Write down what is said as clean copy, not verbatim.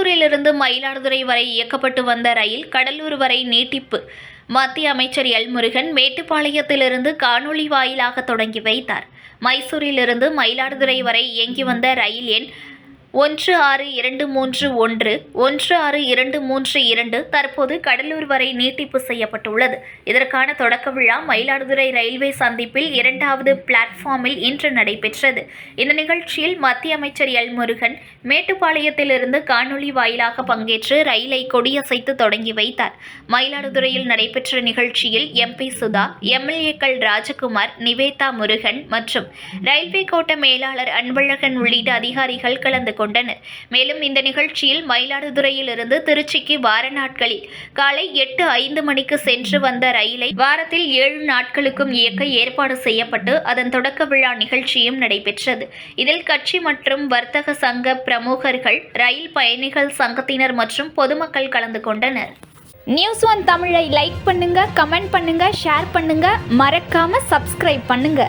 மைசூரிலிருந்து மயிலாடுதுறை வரை இயக்கப்பட்டு வந்த ரயில் கடலூர் வரை நீட்டிப்பு. மத்திய அமைச்சர் எல். முருகன் மேட்டுப்பாளையத்திலிருந்து காணொலி வாயிலாக தொடங்கி வைத்தார். மைசூரிலிருந்து மயிலாடுதுறை வரை இயங்கி வந்த ரயில் எண் 16231 16232 தற்போது கடலூர் வரை நீட்டிப்பு செய்யப்பட்டுள்ளது. இதற்கான தொடக்க விழா மயிலாடுதுறை ரயில்வே சந்திப்பில் 2வது பிளாட்பார்மில் இன்று நடைபெற்றது. இந்த நிகழ்ச்சியில் மத்திய அமைச்சர் எல். முருகன் மேட்டுப்பாளையத்திலிருந்து காணொலி வாயிலாக பங்கேற்று ரயிலை கொடியசைத்து தொடங்கி வைத்தார். மயிலாடுதுறையில் நடைபெற்ற நிகழ்ச்சியில் MP சுதா, MLA-க்கள் ராஜகுமார், நிவேதா முருகன் மற்றும் ரயில்வே கோட்ட மேலாளர் அன்பழகன் உள்ளிட்ட அதிகாரிகள் கலந்து கொண்டனர். மேலும் இந்த நிகழ்ச்சியில் மயிலாடுதுறையில் இருந்து திருச்சிக்கு வார நாட்களில் காலை 8:05 மணிக்கு சென்று வந்த ரயிலை வாரத்தில் 7 நாட்களுக்கும் இயக்க ஏற்பாடு செய்யப்பட்டு அதன் தொடக்க விழா நிகழ்ச்சியும் நடைபெற்றது. இதில் கட்சி மற்றும் வர்த்தக சங்க பிரமுகர்கள், ரயில் பயணிகள் சங்கத்தினர் மற்றும் பொதுமக்கள் கலந்து கொண்டனர். News One தமிழை லைக் பண்ணுங்க, கமெண்ட் பண்ணுங்க, ஷேர் பண்ணுங்க, மறக்காம சப்ஸ்கிரைப் பண்ணுங்க.